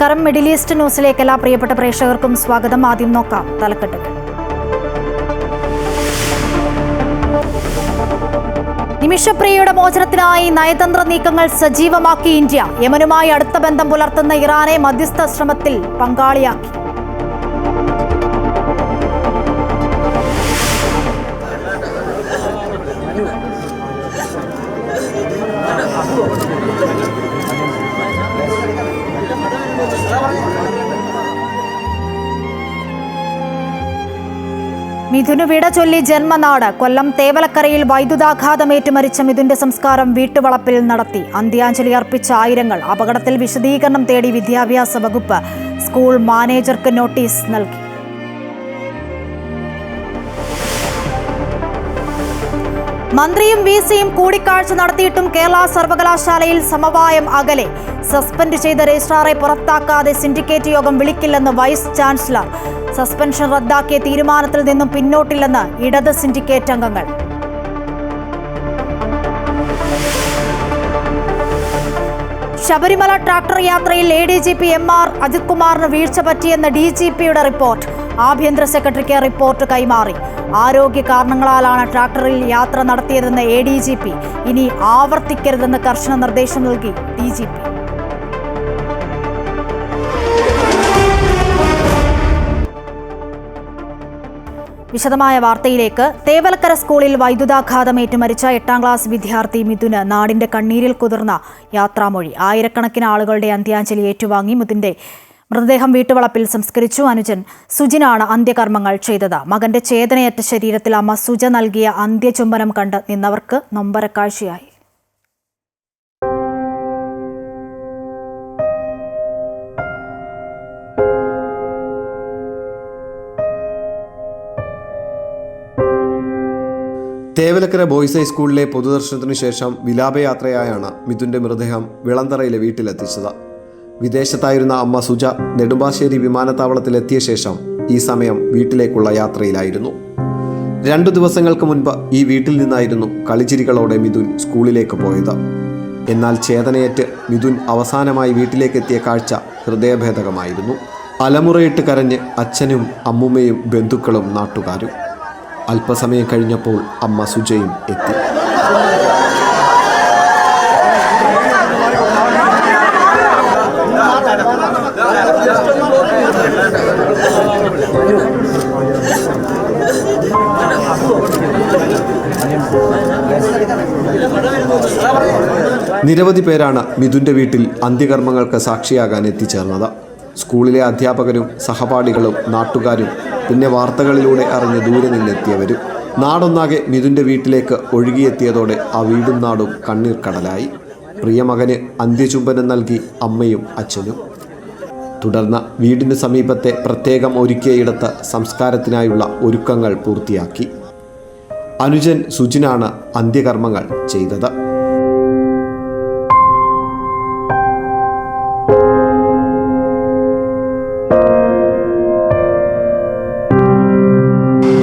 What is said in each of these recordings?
നമസ്കാരം. Middle east ന്യൂസിലേക്ക് എല്ലാ പ്രിയപ്പെട്ട പ്രേക്ഷകർക്കും സ്വാഗതം. ആദ്യം നോക്കാം തലക്കെട്ടുകൾ. നിമിഷപ്രിയയുടെ മോചനത്തിനായി നയതന്ത്ര നീക്കങ്ങൾ സജീവമാക്കി ഇന്ത്യ. യമനുമായി അടുത്ത ബന്ധം പുലർത്തുന്ന ഇറാനെ മധ്യസ്ഥ ശ്രമത്തിൽ പങ്കാളിയാക്കി. മിഥുന് വിട ചൊല്ലി ജന്മനാട്. കൊല്ലം തേവലക്കരയിൽ വൈദ്യുതാഘാതമേറ്റ് മരിച്ച മിഥുന്റെ സംസ്കാരം വീട്ടുവളപ്പിൽ നടത്തി. അന്ത്യാഞ്ജലി അർപ്പിച്ച ആയിരങ്ങൾ. അപകടത്തിൽ വിശദീകരണം തേടി വിദ്യാഭ്യാസ വകുപ്പ്. സ്കൂൾ മാനേജർക്ക് നോട്ടീസ് നൽകി. മന്ത്രിയും വിസിയും കൂടിക്കാഴ്ച നടത്തിയിട്ടും കേരള സർവകലാശാലയിൽ സമവായം അകലെ. സസ്പെൻഡ് ചെയ്ത രജിസ്ട്രാറെ പുറത്താക്കാതെ സിൻഡിക്കേറ്റ് യോഗം വിളിക്കില്ലെന്ന് വൈസ് ചാൻസലർ. സസ്പെൻഷൻ റദ്ദാക്കിയ തീരുമാനത്തിൽ നിന്നും പിന്നോട്ടില്ലെന്ന് ഇടത് സിൻഡിക്കേറ്റ് അംഗങ്ങൾ. ശബരിമല ട്രാക്ടർ യാത്രയിൽ ADGP MR അജിത് കുമാറിന് വീഴ്ച പറ്റിയെന്ന് DGPയുടെ റിപ്പോർട്ട്. ആഭ്യന്തര സെക്രട്ടറിക്ക് റിപ്പോർട്ട് കൈമാറി. ആരോഗ്യ കാരണങ്ങളാലാണ് ട്രാക്ടറിൽ യാത്ര നടത്തിയതെന്ന് ADGP. ഇനി ആവർത്തിക്കരുതെന്ന് കർശന നിർദ്ദേശം നൽകി DGP. വിശദമായ വാർത്തയിലേക്ക്. തേവലക്കര സ്കൂളിൽ വൈദ്യുതാഘാതമേറ്റ് മരിച്ച 8ാം ക്ലാസ് വിദ്യാർത്ഥി മിഥുന് നാടിന്റെ കണ്ണീരിൽ കുതിർന്ന യാത്രാമൊഴി. ആയിരക്കണക്കിന് ആളുകളുടെ അന്ത്യാഞ്ജലി ഏറ്റുവാങ്ങി മിഥുന്റെ മൃതദേഹം വീട്ടുവളപ്പിൽ സംസ്കരിച്ചു. അനുജൻ സുജിനാണ് അന്ത്യകർമ്മങ്ങൾ ചെയ്തത്. മകന്റെ ചേതനയറ്റ ശരീരത്തിൽ അമ്മ സുജ നൽകിയ അന്ത്യചുംബനം കണ്ട് നിന്നവർക്ക് നൊമ്പരക്കാഴ്ചയായി. തേവലക്കര ബോയ്സ് ഹൈസ്കൂളിലെ പൊതുദർശനത്തിനു ശേഷം വിലാപയാത്രയായാണ് മിഥുന്റെ മൃതദേഹം വിളന്തറയിലെ വീട്ടിലെത്തിച്ചത്. വിദേശത്തായിരുന്ന അമ്മ സുജ നെടുമ്പാശ്ശേരി വിമാനത്താവളത്തിലെത്തിയ ശേഷം ഈ സമയം വീട്ടിലേക്കുള്ള യാത്രയിലായിരുന്നു. 2 ദിവസങ്ങൾക്ക് മുൻപ് ഈ വീട്ടിൽ നിന്നായിരുന്നു കളിച്ചിരികളോടെ മിഥുൻ സ്കൂളിലേക്ക് പോയത്. എന്നാൽ ചേതനയേറ്റ് മിഥുൻ അവസാനമായി വീട്ടിലേക്കെത്തിയ കാഴ്ച ഹൃദയഭേദകമായിരുന്നു. അലമുറയിട്ട് കരഞ്ഞ് അച്ഛനും അമ്മുമ്മയും ബന്ധുക്കളും നാട്ടുകാരും. അല്പസമയം കഴിഞ്ഞപ്പോൾ അമ്മ സുജയും എത്തി. നിരവധി പേരാണ് മിഥുന്റെ വീട്ടിൽ അന്ത്യകർമ്മങ്ങൾക്ക് സാക്ഷിയാകാൻ എത്തിച്ചേർന്നത്. സ്കൂളിലെ അധ്യാപകരും സഹപാഠികളും നാട്ടുകാരും പിന്നെ വാർത്തകളിലൂടെ അറിഞ്ഞ് ദൂരെ നിന്നെത്തിയവരും. നാടൊന്നാകെ മിഥുന്റെ വീട്ടിലേക്ക് ഒഴുകിയെത്തിയതോടെ ആ വീടും നാടും കണ്ണീർ കടലായി. പ്രിയമകന് അന്ത്യചുംബനം നൽകി അമ്മയും അച്ഛനും. തുടർന്ന് വീടിന് സമീപത്തെ പ്രത്യേകം ഒരുക്കിയയിടത്ത് സംസ്കാരത്തിനായുള്ള ഒരുക്കങ്ങൾ പൂർത്തിയാക്കി. അനുജൻ സുജിനാണ് അന്ത്യകർമ്മങ്ങൾ ചെയ്തത്.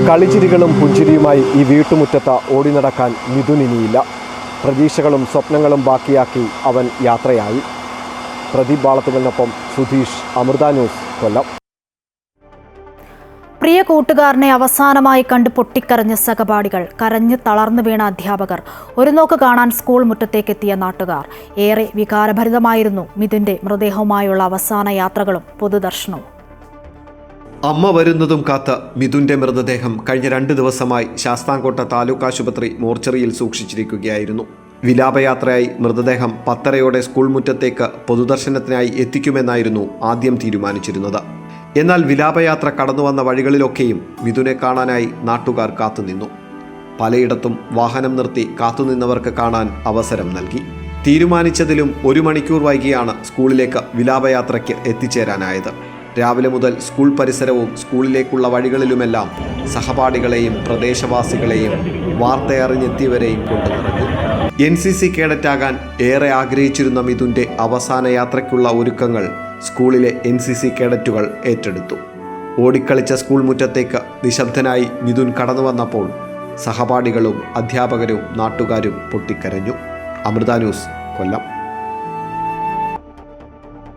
കളിച്ചിരികളും പുഞ്ചിരിയുമായി ഈ വീട്ടുമുറ്റത്ത് ഓടി നടക്കാൻ മിഥുനിനിയില്ല. പ്രതീക്ഷകളും സ്വപ്നങ്ങളും ബാക്കിയാക്കി അവൻ യാത്രയായി. പ്രദീപ് ബാളത്തുകലിനൊപ്പം സുധീഷ്, അമൃത ന്യൂസ്, കൊല്ലം. പ്രിയ കൂട്ടുകാരനെ അവസാനമായി കണ്ട് പൊട്ടിക്കരഞ്ഞ സഹപാഠികൾ. കരഞ്ഞ് തളർന്നു വീണ അധ്യാപകർ. ഒരു നോക്ക് കാണാൻ സ്കൂൾ മുറ്റത്തേക്കെത്തിയ നാട്ടുകാർ. ഏറെ വികാരഭരിതമായിരുന്നു മിഥുന്റെ മൃതദേഹവുമായുള്ള അവസാന യാത്രകളും പൊതുദർശനവും. അമ്മ വരുന്നതും കാത്ത് മിഥുന്റെ മൃതദേഹം കഴിഞ്ഞ 2 ദിവസമായി ശാസ്താംകോട്ട താലൂക്ക് ആശുപത്രി മോർച്ചറിയിൽ സൂക്ഷിച്ചിരിക്കുകയായിരുന്നു. വിലാപയാത്രയായി മൃതദേഹം 10:30 സ്കൂൾ മുറ്റത്തേക്ക് പൊതുദർശനത്തിനായി എത്തിക്കുമെന്നായിരുന്നു ആദ്യം തീരുമാനിച്ചിരുന്നത്. എന്നാൽ വിലാപയാത്ര കടന്നുവന്ന വഴികളിലൊക്കെയും മിഥുനെ കാണാനായി നാട്ടുകാർ കാത്തുനിന്നു. പലയിടത്തും വാഹനം നിർത്തി കാത്തുനിന്നവർക്ക് കാണാൻ അവസരം നൽകി. തീരുമാനിച്ചതിലും 1 മണിക്കൂർ വൈകിയാണ് സ്കൂളിലേക്ക് വിലാപയാത്രയ്ക്ക് എത്തിച്ചേരാനായത്. രാവിലെ മുതൽ സ്കൂൾ പരിസരവും സ്കൂളിലേക്കുള്ള വഴികളിലുമെല്ലാം സഹപാഠികളെയും പ്രദേശവാസികളെയും വാർത്തയറിഞ്ഞെത്തിയവരെയും കൊണ്ടു നിറഞ്ഞു. NCC കേഡറ്റാകാൻ ഏറെ ആഗ്രഹിച്ചിരുന്ന മിഥുന്റെ അവസാന യാത്രയ്ക്കുള്ള ഒരുക്കങ്ങൾ സ്കൂളിലെ NCC കേഡറ്റുകൾ ഏറ്റെടുത്തു. ഓടിക്കളിച്ച സ്കൂൾ മുറ്റത്തേക്ക് നിശബ്ദനായി മിഥുൻ കടന്നു വന്നപ്പോൾ സഹപാഠികളും അധ്യാപകരും നാട്ടുകാരും പൊട്ടിക്കരഞ്ഞു. അമൃത ന്യൂസ്, കൊല്ലം.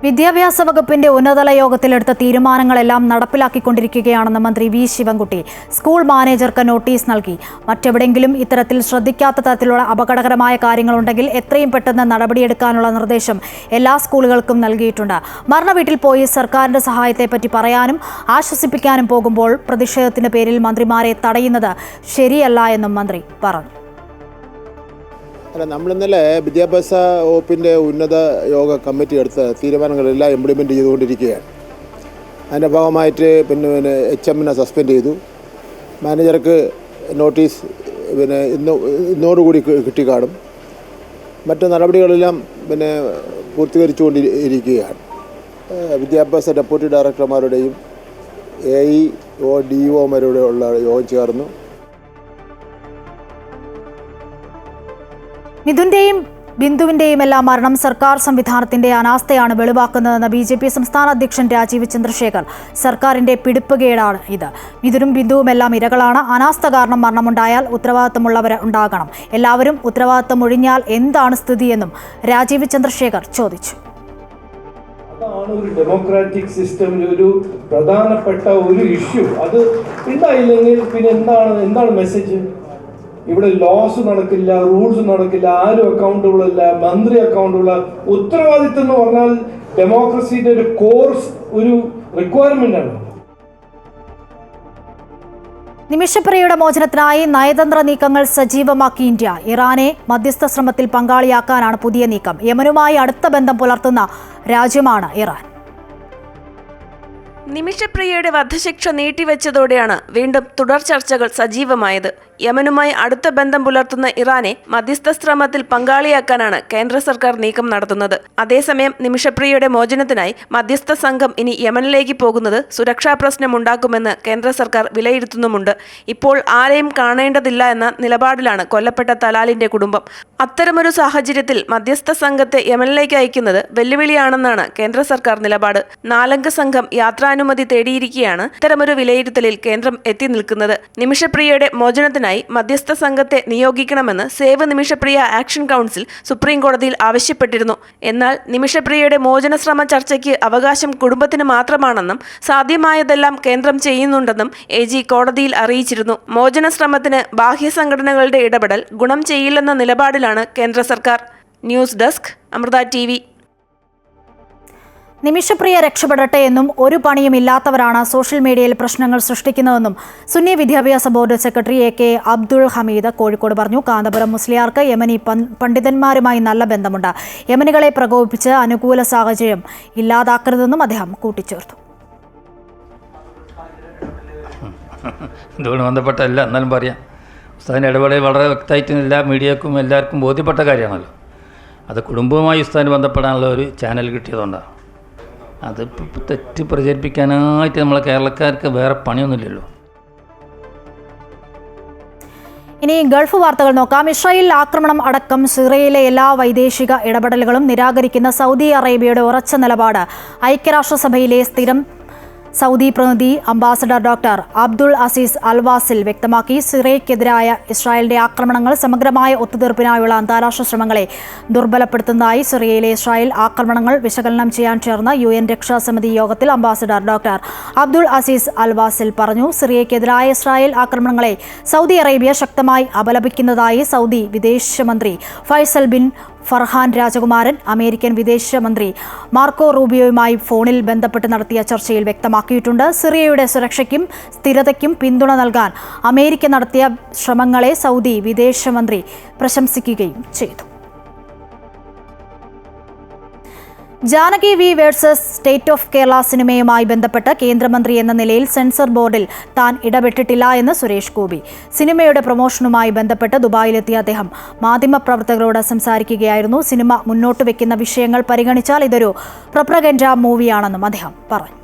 വിദ്യാഭ്യാസ വകുപ്പിന്റെ ഉന്നതതല യോഗത്തിലെടുത്ത തീരുമാനങ്ങളെല്ലാം നടപ്പിലാക്കിക്കൊണ്ടിരിക്കുകയാണെന്ന് മന്ത്രി വി ശിവൻകുട്ടി സ്കൂൾ മാനേജർക്ക് നോട്ടീസ് നൽകി. മറ്റെവിടെയെങ്കിലും ഇത്തരത്തിൽ ശ്രദ്ധിക്കാത്ത തരത്തിലുള്ള അപകടകരമായ കാര്യങ്ങളുണ്ടെങ്കിൽ എത്രയും പെട്ടെന്ന് നടപടിയെടുക്കാനുള്ള നിർദ്ദേശം എല്ലാ സ്കൂളുകൾക്കും നൽകിയിട്ടുണ്ട്. മരണവീട്ടിൽ പോയി സർക്കാരിന്റെ സഹായത്തെപ്പറ്റി പറയാനും ആശ്വസിപ്പിക്കാനും പോകുമ്പോൾ പ്രതിഷേധത്തിന്റെ പേരിൽ മന്ത്രിമാരെ തടയുന്നത് ശരിയല്ല എന്നും മന്ത്രി പറഞ്ഞു. നമ്മളിന്നലെ വിദ്യാഭ്യാസ വകുപ്പിൻ്റെ ഉന്നത യോഗ കമ്മിറ്റി എടുത്ത തീരുമാനങ്ങളെല്ലാം ഇംപ്ലിമെൻറ്റ് ചെയ്തുകൊണ്ടിരിക്കുകയാണ്. അതിൻ്റെ ഭാഗമായിട്ട് പിന്നെ HMനെ സസ്പെൻഡ് ചെയ്തു. മാനേജർക്ക് നോട്ടീസ് ഇന്നോടുകൂടി കിട്ടിക്കാണും. മറ്റ് നടപടികളെല്ലാം പൂർത്തീകരിച്ചുകൊണ്ടിരിക്കുകയാണ്. വിദ്യാഭ്യാസ ഡെപ്യൂട്ടി ഡയറക്ടർമാരുടെയും AEO DEOമാരുടെ ഉള്ള യോഗം ചേർന്നു. മിഥുന്റെയും ബിന്ദുവിന്റെയും എല്ലാം മരണം സർക്കാർ സംവിധാനത്തിന്റെ അനാസ്ഥയാണ് വെളിവാക്കുന്നതെന്ന് BJP സംസ്ഥാന അധ്യക്ഷൻ രാജീവ് ചന്ദ്രശേഖർ. സർക്കാരിന്റെ പിടിപ്പുകേടാണ് ഇത്. മിഥുനും ബിന്ദുവുമെല്ലാം ഇരകളാണ്. അനാസ്ഥ കാരണം മരണമുണ്ടായാൽ ഉത്തരവാദിത്തമുള്ളവർ ഉണ്ടാകണം. എല്ലാവരും ഉത്തരവാദിത്തം ഒഴിഞ്ഞാൽ എന്താണ് സ്ഥിതിയെന്നും രാജീവ് ചന്ദ്രശേഖർ ചോദിച്ചു. അതാണ് ഒരു ഡെമോക്രാറ്റിക് സിസ്റ്റമിൽ ഒരു പ്രധാനപ്പെട്ട ഒരു ഇഷ്യൂ. അത് ഉണ്ടായില്ലെങ്കിൽ പിന്നെ എന്താണ് മെസ്സേജ്? ഇവിടെ ലോസ് നടക്കില്ല, റൂൾസ് നടക്കില്ല, ആരും അക്കൗണ്ടബിൾ അല്ല, മന്ത്രി അക്കൗണ്ടബിൾ. ഉത്തരവാദിത്തം എന്ന് പറഞ്ഞാൽ ഡെമോക്രസിയുടെ ഒരു കോഴ്സ്, ഒരു റിക്വയർമെന്റ് ആണ്. നിമിഷപ്രിയയുടെ മോചനത്തിനായി നയതന്ത്ര നീക്കങ്ങൾ സജീവമാക്കി ഇന്ത്യ. ഇറാനെ മധ്യസ്ഥ ശ്രമത്തിൽ പങ്കാളിയാക്കാനാണ് പുതിയ നീക്കം. യമനുമായി അടുത്ത ബന്ധം പുലർത്തുന്ന രാജ്യമാണ് ഇറാൻ. നിമിഷപ്രിയയുടെ വധശിക്ഷ നീട്ടിവെച്ചതോടെയാണ് വീണ്ടും തുടർ ചർച്ചകൾ സജീവമായത്. യമനുമായി അടുത്ത ബന്ധം പുലർത്തുന്ന ഇറാനെ മധ്യസ്ഥ ശ്രമത്തിൽ പങ്കാളിയാക്കാനാണ് കേന്ദ്ര സർക്കാർ നീക്കം നടത്തുന്നത്. അതേസമയം നിമിഷപ്രിയയുടെ മോചനത്തിനായി മധ്യസ്ഥ സംഘം ഇനി യമനിലേക്ക് പോകുന്നത് സുരക്ഷാ പ്രശ്നമുണ്ടാക്കുമെന്ന് കേന്ദ്ര സർക്കാർ വിലയിരുത്തുന്നുമുണ്ട്. ഇപ്പോൾ ആരെയും കാണേണ്ടതില്ല എന്ന നിലപാടിലാണ് കൊല്ലപ്പെട്ട തലാലിന്റെ കുടുംബം. അത്തരമൊരു സാഹചര്യത്തിൽ മധ്യസ്ഥ സംഘത്തെ യമനിലേക്ക് അയക്കുന്നത് വെല്ലുവിളിയാണെന്നാണ് കേന്ദ്ര സർക്കാർ നിലപാട്. 4 അംഗ സംഘം യാത്രാനുമതി തേടിയിരിക്കെയാണ് ഇത്തരമൊരു വിലയിരുത്തലിൽ കേന്ദ്രം എത്തി നിൽക്കുന്നത്. നിമിഷപ്രിയയുടെ മോചനത്തിനായി മധ്യസ്ഥ സംഘത്തെ നിയോഗിക്കണമെന്ന് save Nimishapriya action council supreme കോടതിയിൽ ആവശ്യപ്പെട്ടിരുന്നു. എന്നാൽ നിമിഷപ്രിയയുടെ മോചന ശ്രമ ചർച്ചയ്ക്ക് അവകാശം കുടുംബത്തിന് മാത്രമാണെന്നും സാധ്യമായതെല്ലാം കേന്ദ്രം ചെയ്യുന്നുണ്ടെന്നും AG കോടതിയിൽ അറിയിച്ചിരുന്നു. മോചന ശ്രമത്തിന് ബാഹ്യ സംഘടനകളുടെ ഇടപെടൽ ഗുണം ചെയ്യില്ലെന്ന നിലപാടിലാണ് കേന്ദ്ര സർക്കാർ. News desk Amrita TV. Nimishapriya രക്ഷപ്പെടട്ടെ എന്നും ഒരു പണിയുമില്ലാത്തവരാണ് സോഷ്യൽ മീഡിയയിൽ പ്രശ്നങ്ങൾ സൃഷ്ടിക്കുന്നതെന്നും Sunni Vidyabhyasa board secretary AK Abdul Hameed Kozhikode പറഞ്ഞു. കാന്തപുരം മുസ്ലിയാർക്ക് യമനി പണ്ഡിതന്മാരുമായി നല്ല ബന്ധമുണ്ട്. യമനികളെ പ്രകോപിപ്പിച്ച് അനുകൂല സാഹചര്യം ഇല്ലാതാക്കരുതെന്നും അദ്ദേഹം കൂട്ടിച്ചേർത്തു. ഇതുകൊണ്ട് ബന്ധപ്പെട്ടല്ല, എന്നാലും പറയാം. ഉസ്താദിൻ്റെ ഇടപെടൽ വളരെ വ്യക്തമായിട്ട് എല്ലാ മീഡിയക്കും എല്ലാവർക്കും ബോധ്യപ്പെട്ട കാര്യമാണല്ലോ. അത് കുടുംബവുമായി ഉസ്താദിന് ബന്ധപ്പെടാനുള്ള ഒരു ചാനൽ കിട്ടിയതുകൊണ്ടാണ്. അത് തെറ്റ് പ്രചരിപ്പിക്കാനായിട്ട് നമ്മളെ കേരളക്കാർക്ക് വേറെ പണിയൊന്നുമില്ലല്ലോ. ഇനി ഗൾഫ് വാർത്തകൾ നോക്കാം. ഇസ്രായേൽ ആക്രമണം അടക്കം സിറിയയിലെ എല്ലാ വൈദേശിക ഇടപെടലുകളും നിരാകരിക്കുന്ന സൗദി അറേബ്യയുടെ ഉറച്ച നിലപാട് ഐക്യരാഷ്ട്രസഭയിലെ സ്ഥിരം സൗദി പ്രതിനിധി ambassador doctor Abdul Azeez Al Wasl വ്യക്തമാക്കി. സിറിയയ്ക്കെതിരായ ഇസ്രായേലിന്റെ ആക്രമണങ്ങൾ സമഗ്രമായ ഒത്തുതീർപ്പിനായുള്ള അന്താരാഷ്ട്ര ശ്രമങ്ങളെ ദുർബലപ്പെടുത്തുന്നതായി സിറിയയിലെ ഇസ്രായേൽ ആക്രമണങ്ങൾ വിശകലനം ചെയ്യാൻ ചേർന്ന UN രക്ഷാസമിതി യോഗത്തിൽ ambassador doctor Abdul Azeez Al Wasl പറഞ്ഞു. സിറിയയ്ക്കെതിരായ ഇസ്രായേൽ ആക്രമണങ്ങളെ സൗദി അറേബ്യ ശക്തമായി അപലപിക്കുന്നതായി സൗദി വിദേശമന്ത്രി ഫൈസൽ ബിൻ ഫർഹാൻ രാജകുമാരൻ അമേരിക്കൻ വിദേശമന്ത്രി മാർക്കോ റൂബിയോയുമായി ഫോണിൽ ബന്ധപ്പെട്ട് നടത്തിയ ചർച്ചയിൽ വ്യക്തമാക്കിയിട്ടുണ്ട്. സിറിയയുടെ സുരക്ഷയ്ക്കും സ്ഥിരതയ്ക്കും പിന്തുണ നൽകാൻ അമേരിക്ക നടത്തിയ ശ്രമങ്ങളെ സൗദി വിദേശമന്ത്രി പ്രശംസിക്കുകയും ചെയ്തു. Janaki V versus state of Kerala സിനിമയുമായി ബന്ധപ്പെട്ട് കേന്ദ്രമന്ത്രി എന്ന നിലയിൽ സെൻസർ ബോർഡിൽ താൻ ഇടപെട്ടിട്ടില്ല എന്ന് സുരേഷ് ഗോപി. സിനിമയുടെ പ്രൊമോഷനുമായി ബന്ധപ്പെട്ട് ദുബായിലെത്തിയ അദ്ദേഹം മാധ്യമപ്രവർത്തകരോട് സംസാരിക്കുകയായിരുന്നു. സിനിമ മുന്നോട്ട് വെക്കുന്ന വിഷയങ്ങൾ പരിഗണിച്ചാൽ ഇതൊരു പ്രൊപ്പഗൻഡ മൂവിയാണെന്നും അദ്ദേഹം പറഞ്ഞു.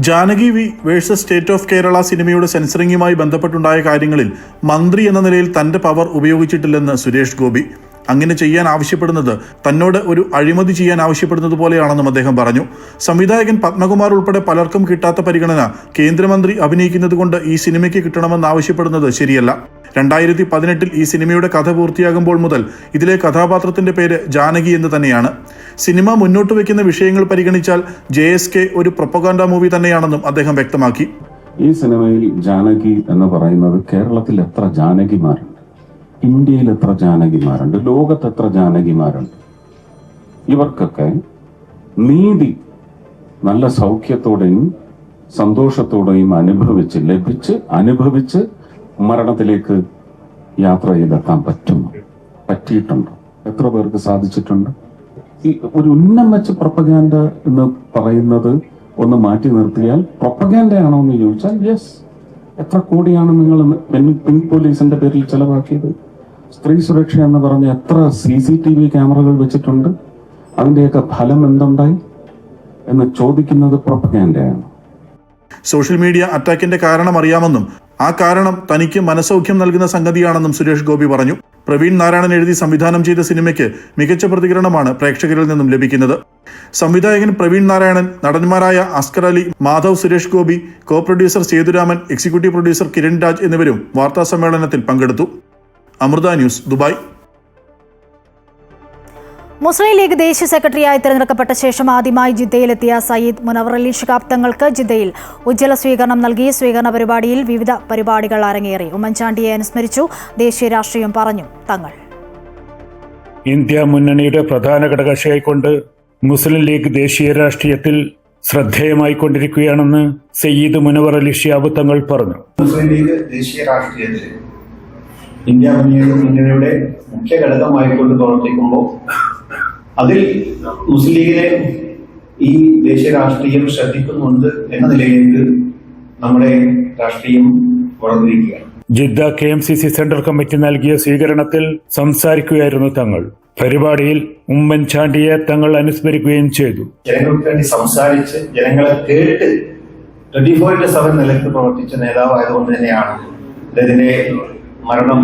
Janaki V versus state of Kerala സിനിമയുടെ സെൻസറിങ്ങുമായി ബന്ധപ്പെട്ടുണ്ടായ കാര്യങ്ങളിൽ മന്ത്രി എന്ന നിലയിൽ തന്റെ പവർ ഉപയോഗിച്ചിട്ടില്ലെന്ന് സുരേഷ് ഗോപി. അങ്ങനെ ചെയ്യാൻ ആവശ്യപ്പെടുന്നത് തന്നോട് ഒരു അഴിമതി ചെയ്യാൻ ആവശ്യപ്പെടുന്നത് പോലെയാണെന്നും അദ്ദേഹം പറഞ്ഞു. സംവിധായകൻ പത്മകുമാർ ഉൾപ്പെടെ പലർക്കും കിട്ടാത്ത പരിഗണന കേന്ദ്രമന്ത്രി അഭിനയിക്കുന്നത് കൊണ്ട് ഈ സിനിമയ്ക്ക് കിട്ടണമെന്ന് ആവശ്യപ്പെടുന്നത് ശരിയല്ല. 2018 ഈ സിനിമയുടെ കഥ പൂർത്തിയാകുമ്പോൾ മുതൽ ഇതിലെ കഥാപാത്രത്തിന്റെ പേര് ജാനകി എന്ന് തന്നെയാണ്. സിനിമ മുന്നോട്ട് വയ്ക്കുന്ന വിഷയങ്ങൾ പരിഗണിച്ചാൽ JSK ഒരു പ്രൊപ്പഗാൻഡ മൂവി തന്നെയാണെന്നും അദ്ദേഹം വ്യക്തമാക്കി. ഈ സിനിമയിൽ ജാനകി എന്ന് പറയുന്നത് കേരളത്തിൽ എത്ര ജാനകിമാരുണ്ട്, ഇന്ത്യയിൽ എത്ര ജാനകിമാരുണ്ട്, ലോകത്ത് എത്ര ജാനകിമാരുണ്ട്, ഇവർക്കൊക്കെ നീതി നല്ല സൗഖ്യത്തോടെയും സന്തോഷത്തോടെയും അനുഭവിച്ച് മരണത്തിലേക്ക് യാത്ര ചെയ്തെത്താൻ പറ്റിയിട്ടുണ്ടോ? എത്ര പേർക്ക് സാധിച്ചിട്ടുണ്ട്? ഈ ഒരു ഉന്നം വെച്ച് പ്രൊപ്പഗാൻഡ എന്ന് പറയുന്നത് ഒന്ന് മാറ്റി നിർത്തിയാൽ പ്രൊപ്പഗാൻഡയാണോ എന്ന് ചോദിച്ചാൽ യെസ്. എത്ര കോടിയാണ് നിങ്ങൾ പിങ്ക് പോലീസിന്റെ പേരിൽ ചെലവാക്കിയത്? സ്ത്രീ സുരക്ഷ എന്ന് പറഞ്ഞ എത്ര CCTV ക്യാമറകൾ വെച്ചിട്ടുണ്ട്? അതിന്റെയൊക്കെ ഫലം എന്തുണ്ടായി എന്ന് ചോദിക്കുന്നത് പ്രൊപ്പഗാൻഡയാണ്. സോഷ്യൽ മീഡിയ അറ്റാക്കിന്റെ കാരണം അറിയാമെന്നും ആ കാരണം തനിക്ക് മനസൗഖ്യം നൽകുന്ന സംഗതിയാണെന്നും സുരേഷ് ഗോപി പറഞ്ഞു. പ്രവീൺ നാരായണൻ എഴുതി സംവിധാനം ചെയ്ത സിനിമയ്ക്ക് മികച്ച പ്രതികരണമാണ് പ്രേക്ഷകരിൽ നിന്നും ലഭിക്കുന്നത്. സംവിധായകൻ പ്രവീൺ നാരായണൻ, നടന്മാരായ Askar Ali, Madhav, Suresh Gopi, co producer Sethuraman, executive producer Kiran Raj എന്നിവരും വാർത്താ സമ്മേളനത്തിൽ പങ്കെടുത്തു. Amrita news, Dubai. മുസ്ലിം ലീഗ് ദേശീയ സെക്രട്ടറിയായി തിരഞ്ഞെടുക്കപ്പെട്ട ശേഷം ആദ്യമായി ജിദ്ദയിലെത്തിയ സയ്യിദ് മുനവർ അലി ശിഹാബ് തങ്ങൾക്ക് ജിദ്ദയിൽ ഉജ്ജ്വല സ്വീകരണം നൽകി. സ്വീകരണ പരിപാടിയിൽ വിവിധ പരിപാടികൾ അരങ്ങേറി. ഉമ്മൻചാണ്ടിയെ അനുസ്മരിച്ചു. ദേശീയ രാഷ്ട്രീയം പറഞ്ഞു തങ്ങൾ. ഇന്ത്യ മുന്നണിയുടെ പ്രധാന ഘടകകക്ഷിയായിക്കൊണ്ട് മുസ്ലിം ലീഗ് ദേശീയ രാഷ്ട്രീയത്തിൽ ശ്രദ്ധേയമായിക്കൊണ്ടിരിക്കുകയാണെന്ന് സയ്യിദ് മുനവർ അലി ശിഹാബ് തങ്ങൾ പറഞ്ഞു. മുസ്ലിം ലീഗ് ദേശീയ രാഷ്ട്രീയത്തിൽ ഇന്ത്യ മുന്നണിയുടെ മുഖ്യ ഘടകമായിക്കൊണ്ട് പ്രവർത്തിക്കുമ്പോൾ അതിൽ മുസ്ലിം ലീഗിനെ ഈ ദേശീയ രാഷ്ട്രീയം ശ്രദ്ധിക്കുന്നുണ്ട് എന്ന നിലയിലേക്ക് നമ്മുടെ രാഷ്ട്രീയം വളർന്നിരിക്കുകയാണ്. ജിദ്ദ KMCC സെൻട്രൽ കമ്മിറ്റി നൽകിയ സ്വീകരണത്തിൽ സംസാരിക്കുകയായിരുന്നു തങ്ങൾ. പരിപാടിയിൽ ഉമ്മൻചാണ്ടിയെ തങ്ങൾ അനുസ്മരിക്കുകയും ചെയ്തു. ജനങ്ങൾക്ക് വേണ്ടി സംസാരിച്ച് ജനങ്ങളെ കേട്ട് 24/7 നിലക്ക് പ്രവർത്തിച്ച നേതാവായതുകൊണ്ട് തന്നെയാണ് അദ്ദേഹത്തിന്റെ മരണം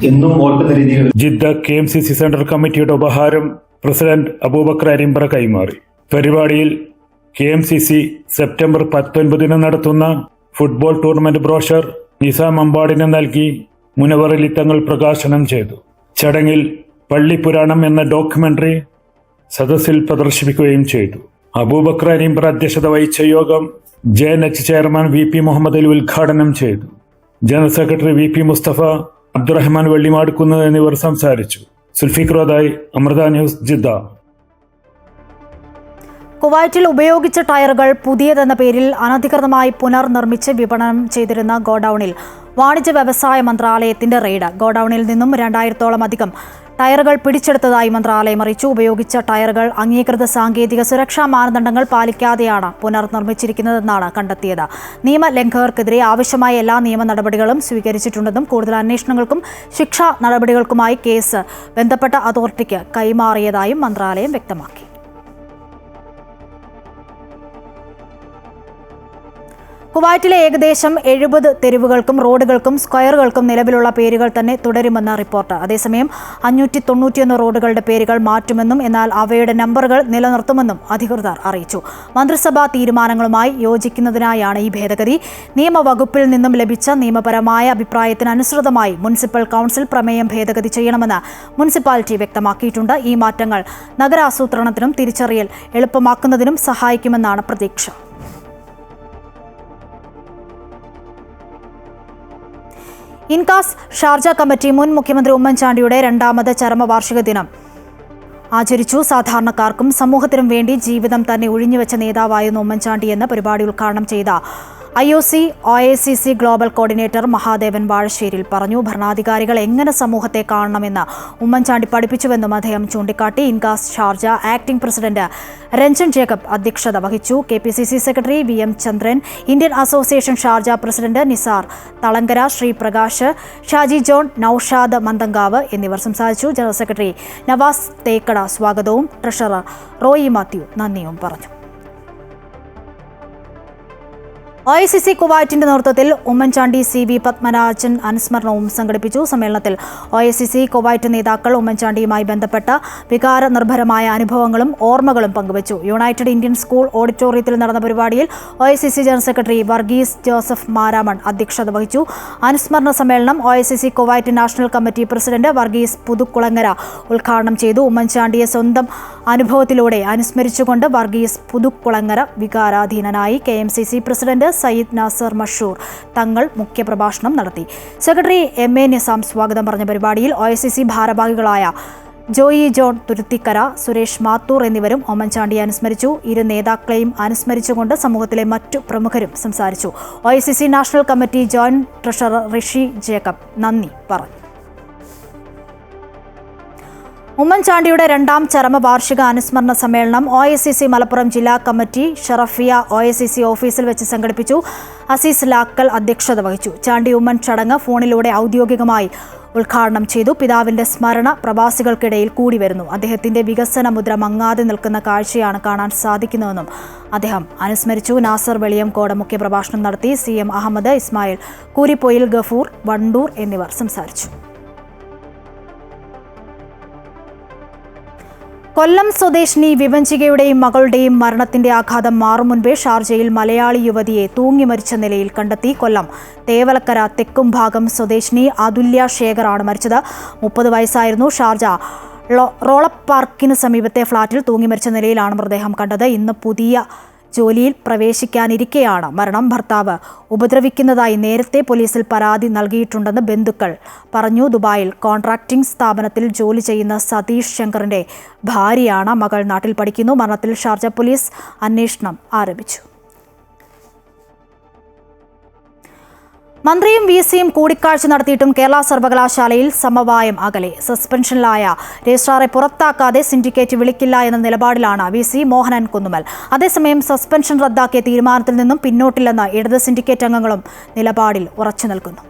എന്നും ഓർക്കുന്ന രീതിയിൽ. ജിദ്ദ KMCC സെൻട്രൽ കമ്മിറ്റിയുടെ ഉപഹാരം പ്രസിഡന്റ് അബൂബക്കർ അരിമ്പ്ര കൈമാറി. പരിപാടിയിൽ KMCC സെപ്റ്റംബർ 19 നടത്തുന്ന ഫുട്ബോൾ ടൂർണമെന്റ് ബ്രോഷർ നിസാം അമ്പാടിന് നൽകി മുനവർ അലി തങ്ങൾ പ്രകാശനം ചെയ്തു. ചടങ്ങിൽ പള്ളിപ്പുരാണം എന്ന ഡോക്യുമെന്ററി സദസ്സിൽ പ്രദർശിപ്പിക്കുകയും ചെയ്തു. അബൂബക്കർ അരിമ്പ്ര അധ്യക്ഷത വഹിച്ച യോഗം JNH chairman VP Muhammad Ali ഉദ്ഘാടനം ചെയ്തു. General secretary VP Musthafa, Abdurahman Vellimadukunnu എന്നിവർ സംസാരിച്ചു. Sulfikar Othayi, Amrita news, Jeddah. കുവൈറ്റിൽ ഉപയോഗിച്ച ടയറുകൾ പുതിയതെന്ന പേരിൽ അനധികൃതമായി പുനർനിർമ്മിച്ച് വിപണനം ചെയ്തിരുന്ന ഗോഡൌണിൽ വാണിജ്യ വ്യവസായ മന്ത്രാലയത്തിന്റെ റെയ്ഡ്. ഗോഡൌണിൽ നിന്നും 2000-ഓളം അധികം ടയറുകൾ പിടിച്ചെടുത്തതായി മന്ത്രാലയം അറിയിച്ചു. ഉപയോഗിച്ച ടയറുകൾ അംഗീകൃത സാങ്കേതിക സുരക്ഷാ മാനദണ്ഡങ്ങൾ പാലിക്കാതെയാണ് പുനർനിർമ്മിച്ചിരിക്കുന്നതെന്നാണ് കണ്ടെത്തിയത്. നിയമലംഘകർക്കെതിരെ ആവശ്യമായ എല്ലാ നിയമ നടപടികളും സ്വീകരിച്ചിട്ടുണ്ടെന്നും കൂടുതൽ അന്വേഷണങ്ങൾക്കും ശിക്ഷാ നടപടികൾക്കുമായി കേസ് ബന്ധപ്പെട്ട അതോറിറ്റിക്ക് കൈമാറിയതായും മന്ത്രാലയം വ്യക്തമാക്കി. കുവൈറ്റിലെ ഏകദേശം 70 തെരുവുകൾക്കും റോഡുകൾക്കും സ്ക്വയറുകൾക്കും നിലവിലുള്ള പേരുകൾ തന്നെ തുടരുമെന്ന റിപ്പോർട്ട്. അതേസമയം 591 റോഡുകളുടെ പേരുകൾ മാറ്റുമെന്നും എന്നാൽ അവയുടെ നമ്പറുകൾ നിലനിർത്തുമെന്നും അധികൃതർ അറിയിച്ചു. മന്ത്രിസഭാ തീരുമാനങ്ങളുമായി യോജിക്കുന്നതിനായാണ് ഈ ഭേദഗതി. നിയമവകുപ്പിൽ നിന്നും ലഭിച്ച നിയമപരമായ അഭിപ്രായത്തിന് അനുസൃതമായി മുനിസിപ്പൽ കൗൺസിൽ പ്രമേയം ഭേദഗതി ചെയ്യണമെന്ന് മുനിസിപ്പാലിറ്റി വ്യക്തമാക്കിയിട്ടുണ്ട്. ഈ മാറ്റങ്ങൾ നഗരാസൂത്രണത്തിനും തിരിച്ചറിയൽ എളുപ്പമാക്കുന്നതിനും സഹായിക്കുമെന്നാണ് പ്രതീക്ഷ. ഇൻകാസ് ഷാർജ കമ്മിറ്റി മുൻ മുഖ്യമന്ത്രി ഉമ്മൻചാണ്ടിയുടെ 2ാമത് ചരമവാർഷിക ദിനം ആചരിച്ചു. സാധാരണക്കാർക്കും സമൂഹത്തിനും വേണ്ടി ജീവിതം തന്നെ ഒഴിഞ്ഞുവെച്ച നേതാവായിരുന്നു ഉമ്മൻചാണ്ടിയെന്ന് പരിപാടി ഉദ്ഘാടനം ചെയ്ത IOC OICC global coordinator Mahadevan വാഴശ്ശേരിയിൽ പറഞ്ഞു. ഭരണാധികാരികൾ എങ്ങനെ സമൂഹത്തെ കാണണമെന്ന് ഉമ്മൻചാണ്ടി പഠിപ്പിച്ചുവെന്നും അദ്ദേഹം ചൂണ്ടിക്കാട്ടി. INCAS Sharjah acting president Ranjan Jacob അധ്യക്ഷത വഹിച്ചു. KPCC secretary VM Chandran, Indian association Sharjah president Nisar Thalangara, Sreeprakash, Shaji John, Noushad Manthankavu എന്നിവർ സംസാരിച്ചു. ജനറൽ സെക്രട്ടറി നവാസ് തേക്കട സ്വാഗതവും ട്രഷറർ റോയി മാത്യു നന്ദിയും പറഞ്ഞു. OICC കുവൈറ്റിന്റെ നേതൃത്വത്തിൽ ഉമ്മൻചാണ്ടി CV പത്മരാജൻ അനുസ്മരണവും സംഘടിപ്പിച്ചു. സമ്മേളനത്തിൽ OICC കുവൈറ്റ് നേതാക്കൾ ഉമ്മൻചാണ്ടിയുമായി ബന്ധപ്പെട്ട വികാരനിർഭരമായ അനുഭവങ്ങളും ഓർമ്മകളും പങ്കുവച്ചു. യുണൈറ്റഡ് ഇന്ത്യൻ സ്കൂൾ ഓഡിറ്റോറിയത്തിൽ നടന്ന പരിപാടിയിൽ OICC general secretary Varghese Joseph Maramon അധ്യക്ഷത വഹിച്ചു. അനുസ്മരണ സമ്മേളനം OICC Kuwait national committee president Varghese Puthukkulangara ഉദ്ഘാടനം ചെയ്തു. ഉമ്മൻചാണ്ടിയെ സ്വന്തം അനുഭവത്തിലൂടെ അനുസ്മരിച്ചുകൊണ്ട് വർഗീസ് പുതുക്കുളങ്ങര വികാരാധീനനായി. KMCC പ്രസിഡന്റ് സയ്യിദ് നാസർ മഷൂർ തങ്ങൾ മുഖ്യപ്രഭാഷണം നടത്തി. സെക്രട്ടറി MA നിസാം സ്വാഗതം പറഞ്ഞ പരിപാടിയിൽ OICC ഭാരവാഹികളായ ജോയി ജോൺ തുരുത്തിക്കര, സുരേഷ് മാത്തൂർ എന്നിവരും ഉമ്മൻചാണ്ടിയെ അനുസ്മരിച്ചു. ഇരു നേതാക്കളെയും അനുസ്മരിച്ചുകൊണ്ട് സമൂഹത്തിലെ മറ്റു പ്രമുഖരും സംസാരിച്ചു. OICC national committee joint treasurer Rishi Jacob നന്ദി പറഞ്ഞു. ഉമ്മൻചാണ്ടിയുടെ രണ്ടാം ചരമവാർഷിക അനുസ്മരണ സമ്മേളനം OICC മലപ്പുറം ജില്ലാ കമ്മിറ്റി ഷറഫിയ OICC ഓഫീസിൽ വെച്ച് സംഘടിപ്പിച്ചു. അസീസ് ലാക്കൽ അധ്യക്ഷത വഹിച്ചു. ചാണ്ടി ഉമ്മൻ ചടങ്ങ് ഫോണിലൂടെ ഔദ്യോഗികമായി ഉദ്ഘാടനം ചെയ്തു. പിതാവിന്റെ സ്മരണ പ്രവാസികൾക്കിടയിൽ കൂടി വരുന്നു. അദ്ദേഹത്തിന്റെ വികസന മുദ്ര മങ്ങാതെ നിൽക്കുന്ന കാഴ്ചയാണ് കാണാൻ സാധിക്കുന്നതെന്നും അദ്ദേഹം അനുസ്മരിച്ചു. നാസർ വെളിയംകോട് മുഖ്യപ്രഭാഷണം നടത്തി. CM അഹമ്മദ്, ഇസ്മായിൽ കൂരിപ്പൊയിൽ, ഗഫൂർ വണ്ടൂർ എന്നിവർ സംസാരിച്ചു. കൊല്ലം സ്വദേശിനി വിവഞ്ചികയുടെയും മകളുടെയും മരണത്തിന്റെ ആഘാതം മാറും മുൻപേ ഷാർജയിൽ മലയാളി യുവതിയെ തൂങ്ങി മരിച്ച നിലയിൽ കണ്ടെത്തി. കൊല്ലം തേവലക്കര തെക്കുംഭാഗം സ്വദേശിനി അതുല്യ ശേഖറാണ് മരിച്ചത്. 30 വയസ്സായിരുന്നു. ഷാർജ റോളപ്പ് പാർക്കിന് സമീപത്തെ ഫ്ളാറ്റിൽ തൂങ്ങി മരിച്ച നിലയിലാണ് മൃതദേഹം കണ്ടത്. ഇന്ന് പുതിയ ജോലിയിൽ പ്രവേശിക്കാനിരിക്കെയാണ് മരണം. ഭർത്താവ് ഉപദ്രവിക്കുന്നതായി നേരത്തെ പോലീസിൽ പരാതി നൽകിയിട്ടുണ്ടെന്ന് ബന്ധുക്കൾ പറഞ്ഞു. ദുബായിൽ കോൺട്രാക്ടിംഗ് സ്ഥാപനത്തിൽ ജോലി ചെയ്യുന്ന സതീഷ് ശങ്കറിന്റെ ഭാര്യയാണ്. മകൾ നാട്ടിൽ പഠിക്കുന്നു. മരണത്തിൽ ഷാർജ പോലീസ് അന്വേഷണം ആരംഭിച്ചു. മന്ത്രിയും VCയും കൂടിക്കാഴ്ച നടത്തിയിട്ടും കേരള സർവകലാശാലയിൽ സമവായം അകലെ. സസ്പെൻഷനിലായ രജിസ്ട്രാറെ പുറത്താക്കാതെ സിൻഡിക്കേറ്റ് വിളിക്കില്ല എന്ന നിലപാടിലാണ് VC മോഹനൻ കുന്നുമ്മൽ. അതേസമയം സസ്പെൻഷൻ റദ്ദാക്കിയ തീരുമാനത്തിൽ നിന്നും പിന്നോട്ടില്ലെന്ന് ഇടത് സിൻഡിക്കേറ്റ് അംഗങ്ങളും നിലപാടിൽ ഉറച്ചു നിൽക്കുന്നു.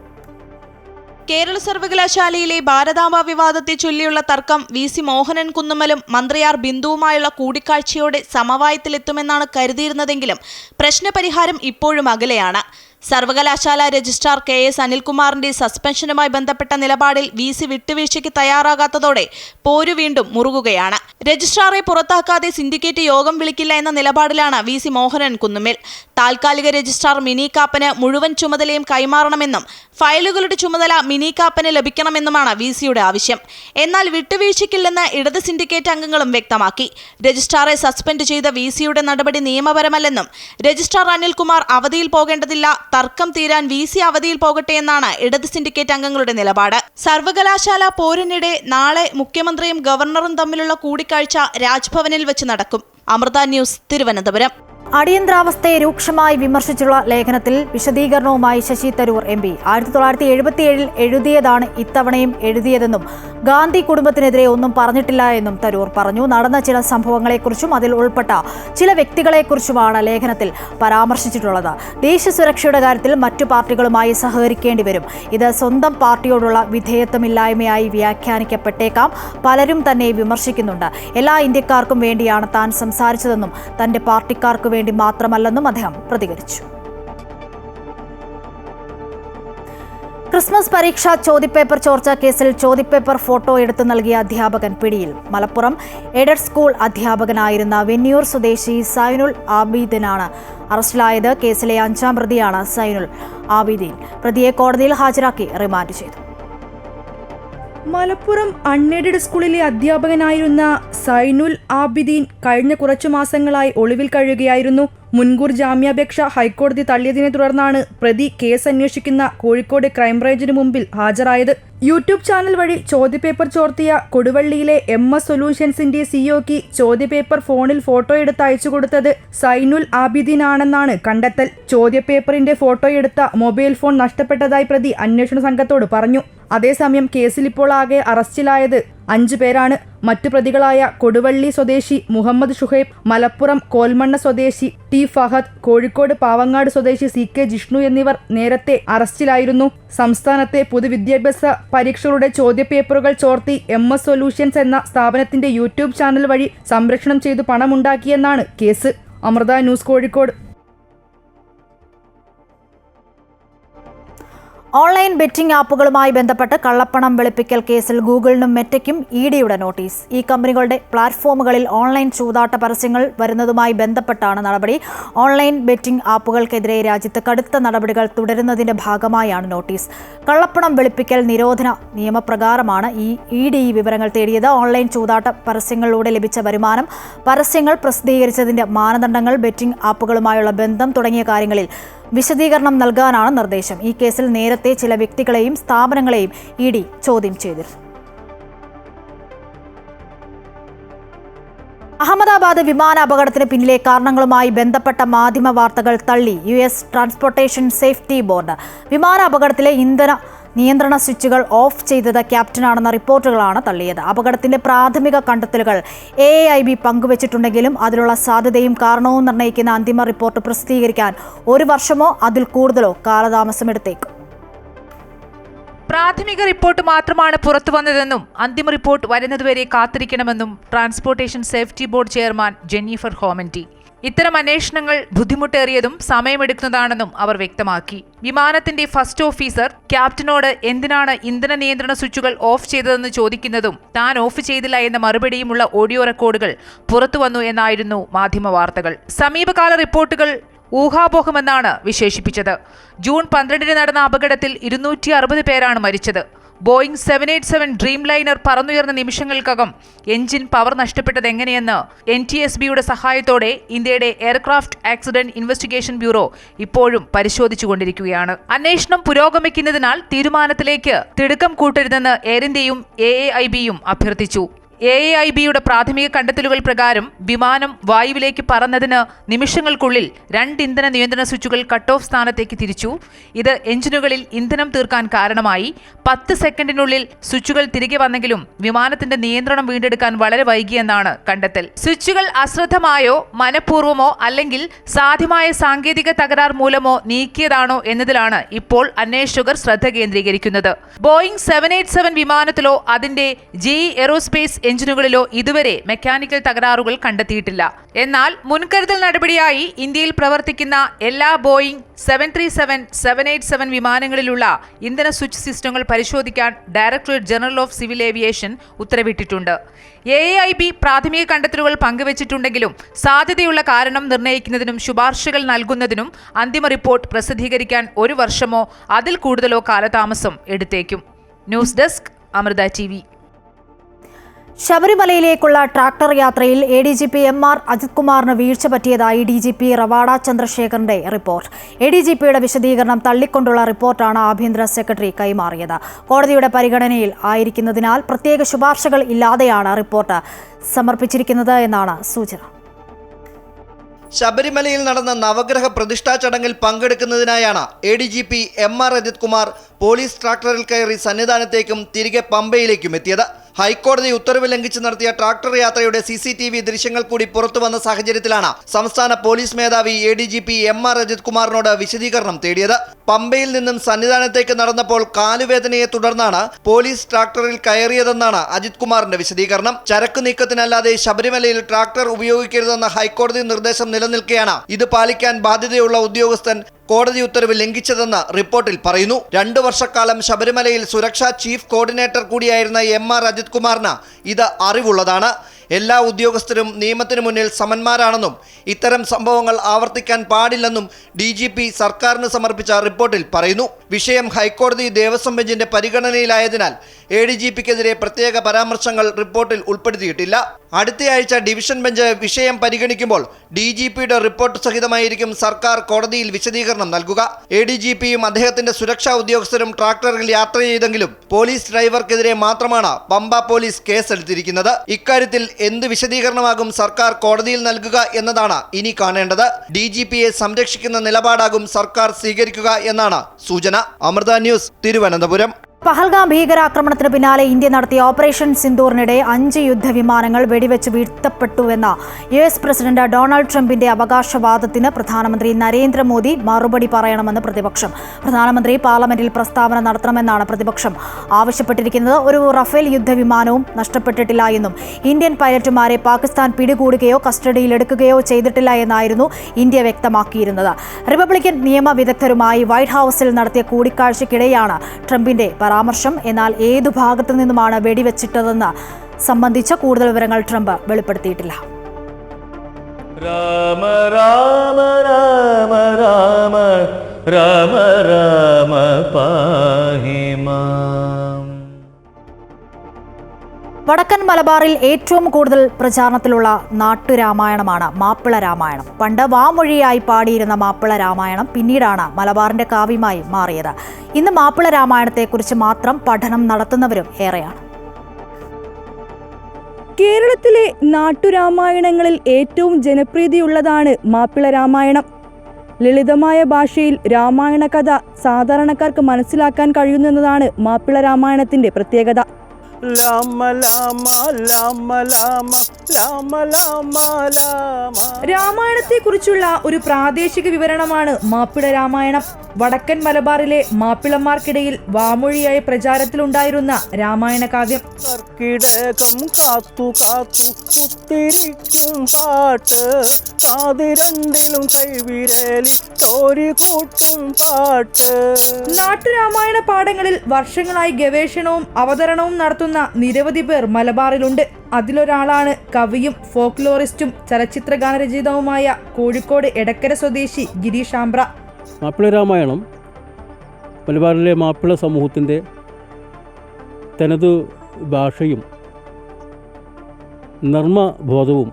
കേരള സർവകലാശാലയിലെ ഭാരതാംബ വിവാദത്തെ ചൊല്ലിയുള്ള തർക്കം VC മോഹനൻ കുന്നുമ്മലും മന്ത്രി ആർ ബിന്ദുവുമായുള്ള കൂടിക്കാഴ്ചയോടെ സമവായത്തിലെത്തുമെന്നാണ് കരുതിയിരുന്നതെങ്കിലും പ്രശ്നപരിഹാരം ഇപ്പോഴും അകലെയാണ്. സർവകലാശാല രജിസ്ട്രാർ KS അനിൽകുമാറിന്റെ സസ്പെൻഷനുമായി ബന്ധപ്പെട്ട നിലപാടിൽ VC വിട്ടുവീഴ്ചയ്ക്ക് തയ്യാറാകാത്തതോടെ പോരു വീണ്ടും മുറുകുകയാണ്. രജിസ്ട്രാറെ പുറത്താക്കാതെ സിൻഡിക്കേറ്റ് യോഗം വിളിക്കില്ല എന്ന നിലപാടിലാണ് VC മോഹനൻ കുന്നുമ്മൽ. താൽക്കാലിക രജിസ്ട്രാർ മിനി കാപ്പന് മുഴുവൻ ചുമതലയും കൈമാറണമെന്നും ഫയലുകളുടെ ചുമതല മിനി കാപ്പന് ലഭിക്കണമെന്നുമാണ് VCയുടെ ആവശ്യം. എന്നാൽ വിട്ടുവീഴ്ചയ്ക്കില്ലെന്ന് ഇടത് സിൻഡിക്കേറ്റ് അംഗങ്ങളും വ്യക്തമാക്കി. രജിസ്ട്രാറെ സസ്പെൻഡ് ചെയ്ത VCയുടെ നടപടി നിയമപരമല്ലെന്നും രജിസ്ട്രാർ അനിൽകുമാർ അവധിയിൽ പോകേണ്ടതില്ല, തർക്കം തീരാൻ VC അവധിയിൽ പോകട്ടെ എന്നാണ് ഇടത് സിൻഡിക്കേറ്റ് അംഗങ്ങളുടെ നിലപാട്. സർവകലാശാല പോരിനിടെ നാളെ മുഖ്യമന്ത്രിയും ഗവർണറും തമ്മിലുള്ള കൂടിക്കാഴ്ച രാജ്ഭവനിൽ വെച്ച് നടക്കും. അമൃത ന്യൂസ്, തിരുവനന്തപുരം. അടിയന്തരാവസ്ഥയെ രൂക്ഷമായി വിമർശിച്ചുള്ള ലേഖനത്തിൽ വിശദീകരണവുമായി ശശി തരൂർ MP. 1977 എഴുതിയതാണ് ഇത്തവണയും എഴുതിയതെന്നും ഗാന്ധി കുടുംബത്തിനെതിരെ ഒന്നും പറഞ്ഞിട്ടില്ല എന്നും തരൂർ പറഞ്ഞു. നടന്ന ചില സംഭവങ്ങളെക്കുറിച്ചും അതിൽ ഉൾപ്പെട്ട ചില വ്യക്തികളെക്കുറിച്ചുമാണ് ലേഖനത്തിൽ പരാമർശിച്ചിട്ടുള്ളത്. ദേശീയ സുരക്ഷയുടെ കാര്യത്തിൽ മറ്റു പാർട്ടികളുമായി സഹകരിക്കേണ്ടി വരും. ഇത് സ്വന്തം പാർട്ടിയോടുള്ള വിധേയത്വമില്ലായ്മയായി വ്യാഖ്യാനിക്കപ്പെട്ടേക്കാം. പലരും തന്നെ വിമർശിക്കുന്നുണ്ട്. എല്ലാ ഇന്ത്യക്കാർക്കും വേണ്ടിയാണ് താൻ സംസാരിച്ചതെന്നും തന്റെ പാർട്ടിക്കാർക്ക് വേണ്ടി മാത്രമല്ലെന്നും അദ്ദേഹം പ്രതികരിച്ചു. ക്രിസ്മസ് പരീക്ഷാ ചോദ്യപേപ്പർ ചോർച്ച കേസിൽ ചോദ്യപേപ്പർ ഫോട്ടോ എടുത്തു നൽകിയ അധ്യാപകൻ പിടിയിൽ. മലപ്പുറം എയ്ഡഡ് സ്കൂൾ അധ്യാപകനായിരുന്ന വെന്നിയൂർ സ്വദേശി സൈനുൽ ആബിദീനാണ് അറസ്റ്റിലായത്. കേസിലെ 5ാം പ്രതിയാണ് സൈനുൽ ആബിദീൻ. പ്രതിയെ കോടതിയിൽ ഹാജരാക്കി റിമാൻഡ് ചെയ്തു. മലപ്പുറം അൺഎയ്ഡഡ് സ്കൂളിലെ അധ്യാപകനായിരുന്ന സൈനുൽ ആബിദീൻ കഴിഞ്ഞ കുറച്ചു മാസങ്ങളായി ഒളിവിൽ കഴിയുകയായിരുന്നു. മുൻകൂർ ജാമ്യാപേക്ഷ ഹൈക്കോടതി തള്ളിയതിനെ തുടർന്നാണ് പ്രതി കേസ് അന്വേഷിക്കുന്ന കോഴിക്കോട് ക്രൈംബ്രാഞ്ചിന് മുമ്പിൽ ഹാജരായത്. യൂട്യൂബ് ചാനൽ വഴി ചോദ്യപേപ്പർ ചോർത്തിയ കൊടുവള്ളിയിലെ MS സൊല്യൂഷൻസിന്റെ CEOക്ക് ചോദ്യപേപ്പർ ഫോണിൽ ഫോട്ടോ എടുത്ത് അയച്ചു കൊടുത്തത് സൈനുൽ ആബിദീൻ ആണെന്നാണ് കണ്ടെത്തൽ. ചോദ്യപേപ്പറിന്റെ ഫോട്ടോ എടുത്ത മൊബൈൽ ഫോൺ നഷ്ടപ്പെട്ടതായി പ്രതി അന്വേഷണ സംഘത്തോട് പറഞ്ഞു. അതേസമയം കേസിൽ ഇപ്പോൾ ആകെ അറസ്റ്റിലായത് 5 പേരാണ്. മറ്റു പ്രതികളായ കൊടുവള്ളി സ്വദേശി മുഹമ്മദ് ഷുഹൈബ്, മലപ്പുറം കോൽമണ്ണ സ്വദേശി T ഫഹദ്, കോഴിക്കോട് പാവങ്ങാട് സ്വദേശി CK ജിഷ്ണു എന്നിവർ നേരത്തെ അറസ്റ്റിലായിരുന്നു. സംസ്ഥാനത്തെ പൊതുവിദ്യാഭ്യാസ പരീക്ഷകളുടെ ചോദ്യപേപ്പറുകൾ ചോർത്തി MS സൊല്യൂഷൻസ് എന്ന സ്ഥാപനത്തിന്റെ യൂട്യൂബ് ചാനൽ വഴി സംരക്ഷണം ചെയ്തു പണമുണ്ടാക്കിയെന്നാണ് case. Amrita news, Kozhikode. Online betting ആപ്പുകളുമായി ബന്ധപ്പെട്ട് കള്ളപ്പണം വെളുപ്പിക്കൽ കേസിൽ ഗൂഗിളിനും മെറ്റയ്ക്കും ഇഡിയുടെ നോട്ടീസ്. ഈ കമ്പനികളുടെ പ്ലാറ്റ്ഫോമുകളിൽ ഓൺലൈൻ ചൂതാട്ട പരസ്യങ്ങൾ വരുന്നതുമായി ബന്ധപ്പെട്ടാണ് നടപടി. ഓൺലൈൻ ബെറ്റിംഗ് ആപ്പുകൾക്കെതിരെ രാജ്യത്ത് കടുത്ത നടപടികൾ തുടരുന്നതിന്റെ ഭാഗമായാണ് നോട്ടീസ്. കള്ളപ്പണം വെളുപ്പിക്കൽ നിരോധന നിയമപ്രകാരമാണ് ഇഡി വിവരങ്ങൾ തേടിയത്. ഓൺലൈൻ ചൂതാട്ട പരസ്യങ്ങളിലൂടെ ലഭിച്ച വരുമാനം, പരസ്യങ്ങൾ പ്രസിദ്ധീകരിച്ചതിന്റെ മാനദണ്ഡങ്ങൾ, ബെറ്റിംഗ് ആപ്പുകളുമായുള്ള ബന്ധം തുടങ്ങിയ കാര്യങ്ങളിൽ വിശദീകരണം നൽകാനാണ് നിർദ്ദേശം. ഈ കേസിൽ നേരത്തെ ചില വ്യക്തികളെയും സ്ഥാപനങ്ങളെയും ഇഡി ചോദ്യം ചെയ്തിരുന്നു. അഹമ്മദാബാദ് വിമാന അപകടത്തിന് പിന്നിലെ കാരണങ്ങളുമായി ബന്ധപ്പെട്ട മാധ്യമ വാർത്തകൾ തള്ളി US ട്രാൻസ്പോർട്ടേഷൻ സേഫ്റ്റി ബോർഡ്. വിമാന അപകടത്തിലെ ഇന്ധന നിയന്ത്രണ സ്വിച്ചുകൾ ഓഫ് ചെയ്തത് ക്യാപ്റ്റനാണെന്ന റിപ്പോർട്ടുകളാണ് തള്ളിയത്. അപകടത്തിന്റെ പ്രാഥമിക കണ്ടെത്തലുകൾ AIB പങ്കുവച്ചിട്ടുണ്ടെങ്കിലും അതിലുള്ള സാധ്യതയും കാരണവും നിർണ്ണയിക്കുന്ന അന്തിമ റിപ്പോർട്ട് പ്രസിദ്ധീകരിക്കാൻ 1 വർഷമോ അതിൽ കൂടുതലോ കാലതാമസമെടുത്തേക്കും. പ്രാഥമിക റിപ്പോർട്ട് മാത്രമാണ് പുറത്തു വന്നതെന്നും അന്തിമ റിപ്പോർട്ട് വരുന്നതുവരെ കാത്തിരിക്കണമെന്നും transportation safety board chairman Jennifer Homendy. ഇത്തരം അന്വേഷണങ്ങൾ ബുദ്ധിമുട്ടേറിയതും സമയമെടുക്കുന്നതാണെന്നും അവർ വ്യക്തമാക്കി. വിമാനത്തിന്റെ ഫസ്റ്റ് ഓഫീസർ ക്യാപ്റ്റനോട് എന്തിനാണ് ഇന്ധന നിയന്ത്രണ സ്വിച്ചുകൾ ഓഫ് ചെയ്തതെന്ന് ചോദിക്കുന്നതും താൻ ഓഫ് ചെയ്തില്ല എന്ന മറുപടിയുമുള്ള ഓഡിയോ റെക്കോർഡുകൾ പുറത്തുവന്നു എന്നായിരുന്നു മാധ്യമ വാർത്തകൾ. സമീപകാല റിപ്പോർട്ടുകൾ ഊഹാപോഹമെന്നാണ് വിശേഷിപ്പിച്ചത്. ജൂൺ 12 നടന്ന അപകടത്തിൽ 260 പേരാണ് മരിച്ചത്. ബോയിങ് 787 ഡ്രീം ലൈനർ പറന്നുയർന്ന നിമിഷങ്ങൾക്കകം എഞ്ചിൻ പവർ നഷ്ടപ്പെട്ടത് എങ്ങനെയെന്ന് NTSBയുടെ സഹായത്തോടെ ഇന്ത്യയുടെ എയർക്രാഫ്റ്റ് ആക്സിഡന്റ് ഇൻവെസ്റ്റിഗേഷൻ ബ്യൂറോ ഇപ്പോഴും പരിശോധിച്ചുകൊണ്ടിരിക്കുകയാണ്. അന്വേഷണം പുരോഗമിക്കുന്നതിനാൽ തീരുമാനത്തിലേക്ക് തിടുക്കം കൂട്ടരുതെന്ന് എയർ ഇന്ത്യയും AAIBയും അഭ്യർത്ഥിച്ചു. AAIBയുടെ പ്രാഥമിക കണ്ടെത്തലുകൾ പ്രകാരം വിമാനം വായുവിലേക്ക് പറന്നതിന് നിമിഷങ്ങൾക്കുള്ളിൽ 2 ഇന്ധന നിയന്ത്രണ സ്വിച്ചുകൾ കട്ട് ഓഫ് സ്ഥാനത്തേക്ക് തിരിച്ചു. ഇത് എഞ്ചിനുകളിൽ ഇന്ധനം തീർക്കാൻ കാരണമായി. 10 സെക്കൻഡിനുള്ളിൽ സ്വിച്ചുകൾ തിരികെ വന്നെങ്കിലും വിമാനത്തിന്റെ നിയന്ത്രണം വീണ്ടെടുക്കാൻ വളരെ വൈകിയെന്നാണ് കണ്ടെത്തൽ. സ്വിച്ചുകൾ അശ്രദ്ധമായോ മനഃപൂർവ്വമോ അല്ലെങ്കിൽ സാധ്യമായ സാങ്കേതിക തകരാർ മൂലമോ നീക്കിയതാണോ എന്നതിലാണ് ഇപ്പോൾ അന്വേഷകർ ശ്രദ്ധ കേന്ദ്രീകരിക്കുന്നത്. ബോയിങ് 787 വിമാനത്തിലോ അതിന്റെ GE എയ്റോസ്പേസ് എഞ്ചിനുകളിലോ ഇതുവരെ മെക്കാനിക്കൽ തകരാറുകൾ കണ്ടെത്തിയിട്ടില്ല. എന്നാൽ മുൻകരുതൽ നടപടിയായി ഇന്ത്യയിൽ പ്രവർത്തിക്കുന്ന എല്ലാ ബോയിങ് 737, 787 വിമാനങ്ങളിലുള്ള ഇന്ധന സ്വിച്ച് സിസ്റ്റങ്ങൾ പരിശോധിക്കാൻ directorate general of civil aviation ഉത്തരവിട്ടിട്ടുണ്ട്. AAIB പ്രാഥമിക കണ്ടെത്തലുകൾ പങ്കുവച്ചിട്ടുണ്ടെങ്കിലും സാധ്യതയുള്ള കാരണം നിർണ്ണയിക്കുന്നതിനും ശുപാർശകൾ നൽകുന്നതിനും അന്തിമ റിപ്പോർട്ട് പ്രസിദ്ധീകരിക്കാൻ 1 വർഷമോ അതിൽ കൂടുതലോ കാലതാമസം എടുത്തേക്കും. News desk, Amrita TV. ശബരിമലയിലേക്കുള്ള ട്രാക്ടർ യാത്രയിൽ ADGP MR അജിത് കുമാറിന് വീഴ്ച പറ്റിയതായി DGP റവാഡ ചന്ദ്രശേഖറിന്റെ റിപ്പോർട്ട്. ADGPയുടെ വിശദീകരണം തള്ളിക്കൊണ്ടുള്ള റിപ്പോർട്ടാണ് ആഭ്യന്തര സെക്രട്ടറി കൈമാറിയത്. കോടതിയുടെ പരിഗണനയിൽ ആയിരിക്കുന്നതിനാൽ പ്രത്യേക ശുപാർശകൾ ഇല്ലാതെയാണ് റിപ്പോർട്ട് സമർപ്പിച്ചിരിക്കുന്നത് എന്നാണ് സൂചന. ശബരിമലയിൽ നടന്ന നവഗ്രഹ പ്രതിഷ്ഠാ ചടങ്ങിൽ പങ്കെടുക്കുന്നതിനായാണ് ADGP MR Ajith Kumar police ട്രാക്ടറിൽ കയറി സന്നിധാനത്തേക്കും തിരികെ പമ്പയിലേക്കും എത്തിയത്. ഹൈക്കോടതി ഉത്തരവ് ലംഘിച്ച് നടത്തിയ ട്രാക്ടർ യാത്രയുടെ CCTV ദൃശ്യങ്ങൾ കൂടി പുറത്തു വന്ന സാഹചര്യത്തിലാണ് സംസ്ഥാന പോലീസ് മേധാവി ADGP MR അജിത് കുമാറിനോട് വിശദീകരണം തേടിയത്. പമ്പയിൽ നിന്നും സന്നിധാനത്തേക്ക് നടന്നപ്പോൾ കാലുവേദനയെ തുടർന്നാണ് പോലീസ് ട്രാക്ടറിൽ കയറിയതെന്നാണ് അജിത് കുമാറിന്റെ വിശദീകരണം. ചരക്ക് നീക്കത്തിനല്ലാതെ ശബരിമലയിൽ ട്രാക്ടർ ഉപയോഗിക്കരുതെന്ന ഹൈക്കോടതി നിർദ്ദേശം നിലനിൽക്കെയാണ് ഇത് പാലിക്കാൻ ബാധ്യതയുള്ള ഉദ്യോഗസ്ഥൻ കോടതി ഉത്തരവ് ലംഘിച്ചതെന്ന് റിപ്പോർട്ടിൽ പറയുന്നു. 2 വർഷക്കാലം ശബരിമലയിൽ സുരക്ഷാ ചീഫ് കോർഡിനേറ്റർ കൂടിയായിരുന്ന MR അജിത് കുമാറിന് ഇത് അറിവുള്ളതാണ്. എല്ലാ ഉദ്യോഗസ്ഥരും നിയമത്തിനു മുന്നിൽ സമന്മാരാണെന്നും ഇത്തരം സംഭവങ്ങൾ ആവർത്തിക്കാൻ പാടില്ലെന്നും DGP സർക്കാരിന് സമർപ്പിച്ച റിപ്പോർട്ടിൽ പറയുന്നു. വിഷയം ഹൈക്കോടതി ദേവസ്വം ബെഞ്ചിന്റെ പരിഗണനയിലായതിനാൽ ADGPക്കെതിരെ പ്രത്യേക പരാമർശങ്ങൾ റിപ്പോർട്ടിൽ ഉൾപ്പെടുത്തിയിട്ടില്ല. അടുത്തയാഴ്ച ഡിവിഷൻ ബെഞ്ച് വിഷയം പരിഗണിക്കുമ്പോൾ DGPയുടെ റിപ്പോർട്ട് സഹിതമായിരിക്കും സർക്കാർ കോടതിയിൽ വിശദീകരണം നൽകുക. ADGPയും അദ്ദേഹത്തിന്റെ സുരക്ഷാ ഉദ്യോഗസ്ഥരും ട്രാക്ടറിൽ യാത്ര ചെയ്തെങ്കിലും പോലീസ് ഡ്രൈവർക്കെതിരെ മാത്രമാണ് പമ്പ പോലീസ് കേസെടുത്തിരിക്കുന്നത്. ഇക്കാര്യത്തിൽ എന്ത് വിശദീകരണമാകും സർക്കാർ കോടതിയിൽ നൽകുക എന്നതാണ് ഇനി കാണേണ്ടത്. DGPയെ സംരക്ഷിക്കുന്ന നിലപാടാകും സർക്കാർ സ്വീകരിക്കുക എന്നാണ് സൂചന. അമൃത ന്യൂസ്, തിരുവനന്തപുരം. പഹൽഗാം ഭീകരാക്രമണത്തിന് പിന്നാലെ ഇന്ത്യ നടത്തിയ ഓപ്പറേഷൻ സിന്ദൂറിനിടെ 5 യുദ്ധവിമാനങ്ങൾ വെടിവെച്ച് വീഴ്ത്തപ്പെട്ടുവെന്ന US പ്രസിഡന്റ് ഡൊണാൾഡ് ട്രംപിന്റെ അവകാശവാദത്തിന് പ്രധാനമന്ത്രി നരേന്ദ്രമോദി മറുപടി പറയണമെന്ന് പ്രതിപക്ഷം. പ്രധാനമന്ത്രി പാർലമെന്റിൽ പ്രസ്താവന നടത്തണമെന്നാണ് പ്രതിപക്ഷം ആവശ്യപ്പെട്ടിരിക്കുന്നത്. ഒരു റഫേൽ യുദ്ധവിമാനവും നഷ്ടപ്പെട്ടിട്ടില്ല എന്നും ഇന്ത്യൻ പൈലറ്റുമാരെ പാകിസ്ഥാൻ പിടികൂടുകയോ കസ്റ്റഡിയിലെടുക്കുകയോ ചെയ്തിട്ടില്ല എന്നായിരുന്നു ഇന്ത്യ വ്യക്തമാക്കിയിരുന്നത്. റിപ്പബ്ലിക്കൻ നിയമ വിദഗ്ധരുമായി വൈറ്റ് ഹൌസിൽ നടത്തിയ കൂടിക്കാഴ്ചയ്ക്കിടെയാണ് ട്രംപിന്റെ പരാമർശം. എന്നാൽ ഏതു ഭാഗത്തു നിന്നുമാണ് വെടിവെച്ചിട്ടതെന്ന് സംബന്ധിച്ച കൂടുതൽ വിവരങ്ങൾ ട്രംപ് വെളിപ്പെടുത്തിയിട്ടില്ല. രാമ രാമ രാമ രാമ രാമ രാമ പാഹി മാം. വടക്കൻ മലബാറിൽ ഏറ്റവും കൂടുതൽ പ്രചാരണത്തിലുള്ള നാട്ടുരാമായണമാണ് മാപ്പിള രാമായണം. പണ്ട് വാമൊഴിയായി പാടിയിരുന്ന മാപ്പിള രാമായണം പിന്നീടാണ് മലബാറിന്റെ കാവ്യമായി മാറിയത്. ഇന്ന് മാപ്പിള രാമായണത്തെക്കുറിച്ച് മാത്രം പഠനം നടത്തുന്നവരും ഏറെയാണ്. കേരളത്തിലെ നാട്ടുരാമായണങ്ങളിൽ ഏറ്റവും ജനപ്രീതിയുള്ളതാണ് മാപ്പിള രാമായണം. ലളിതമായ ഭാഷയിൽ രാമായണ കഥ സാധാരണക്കാർക്ക് മനസ്സിലാക്കാൻ കഴിയുന്നതാണ് മാപ്പിള രാമായണത്തിന്റെ പ്രത്യേകത. രാമായണത്തെക്കുറിച്ചുള്ള ഒരു പ്രാദേശിക വിവരണമാണ് മാപ്പിള രാമായണം. വടക്കൻ മലബാറിലെ മാപ്പിളമാർക്കിടയിൽ വാമൊഴിയായി പ്രചാരത്തിലുണ്ടായിരുന്ന രാമായണ കാവ്യം. കർക്കിടകം കാത്തു കാത്തു കുത്തിരിക്കും പാട്ട്, കാതിരണ്ടിലും കൈവിരലി തോരി കൂട്ടും പാട്ട്. നാട്ടുരാമായണ പാഠങ്ങളിൽ വർഷങ്ങളായി ഗവേഷണവും അവതരണവും നടത്തുന്ന നിരവധി പേർ മലബാറിലുണ്ട്. അതിലൊരാളാണ് കവിയും ഫോക്ലോറിസ്റ്റും ചലച്ചിത്ര ഗാനരചയിതാവുമായ കോഴിക്കോട് എടക്കര സ്വദേശി ഗിരീഷ് ആംബ്ര. മാപ്പിള രാമായണം മലബാറിലെ മാപ്പിള സമൂഹത്തിൻ്റെ തനത് ഭാഷയും നർമ്മബോധവും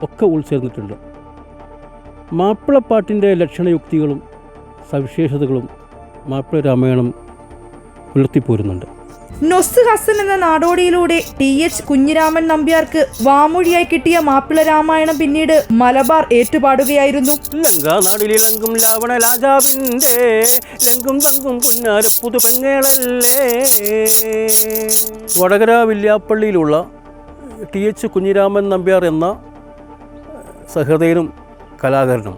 ഒക്കെ ഉൾച്ചേർന്നിട്ടുണ്ട്. മാപ്പിളപ്പാട്ടിൻ്റെ ലക്ഷണയുക്തികളും സവിശേഷതകളും മാപ്പിള രാമായണം പുലർത്തിപ്പോരുന്നുണ്ട്. നൊസ് ഹസൻ എന്ന നാടോടിയിലൂടെ TH കുഞ്ഞിരാമൻ നമ്പ്യാർക്ക് വാമൊഴിയായി കിട്ടിയ മാപ്പിള രാമായണം പിന്നീട് മലബാർ ഏറ്റുപാടുകയായിരുന്നു. ലങ്കാനാടിലിളങ്കും രാവണ രാജാവിൻ്റെ ലങ്കും തങ്കും പുന്നാര പുതുപെങ്ങളല്ലേ. വടകര വില്യാപ്പള്ളിയിലുള്ള TH കുഞ്ഞിരാമൻ നമ്പ്യാർ എന്ന സഹൃദയനും കലാകാരനും,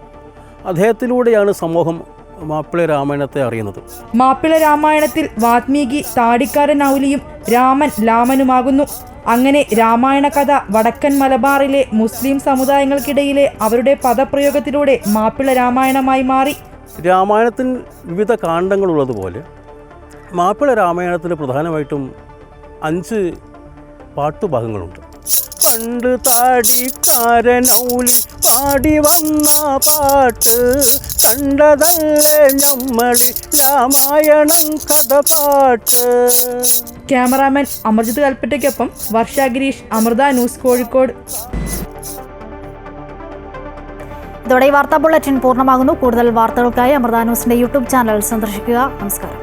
അദ്ദേഹത്തിലൂടെയാണ് സമൂഹം മാപ്പിള രാമായണത്തെ അറിയുന്നത്. മാപ്പിള രാമായണത്തിൽ വാത്മീകി താടിക്കാരൻ ഔലിയും രാമൻ ലാമനുമാകുന്നു. അങ്ങനെ രാമായണ കഥ വടക്കൻ മലബാറിലെ മുസ്ലിം സമുദായങ്ങൾക്കിടയിലെ അവരുടെ പദപ്രയോഗത്തിലൂടെ മാപ്പിള രാമായണമായി മാറി. രാമായണത്തിന് വിവിധ കാണ്ഡങ്ങളുള്ളതുപോലെ മാപ്പിള രാമായണത്തിന് പ്രധാനമായിട്ടും 5 പാട്ടുഭാഗങ്ങളുണ്ട്. പണ്ട് താടിക്കാരനൗലി പാടി വന്ന പാട്ട് കണ്ടതല്ലേ നമ്മളിൽ രാമായണം കഥ പാട്ട്. ക്യാമറാമാൻ അമർജിത് കൽപ്പറ്റയ്ക്കൊപ്പം വർഷ ഗിരീഷ്, അമൃത ന്യൂസ്, കോഴിക്കോട്. ഇതോടെ ഈ വാർത്താ ബുള്ളറ്റിൻ പൂർണ്ണമാകുന്നു. കൂടുതൽ വാർത്തകൾക്കായി അമൃത ന്യൂസിന്റെ YouTube ചാനൽ സന്ദർശിക്കുക. നമസ്കാരം.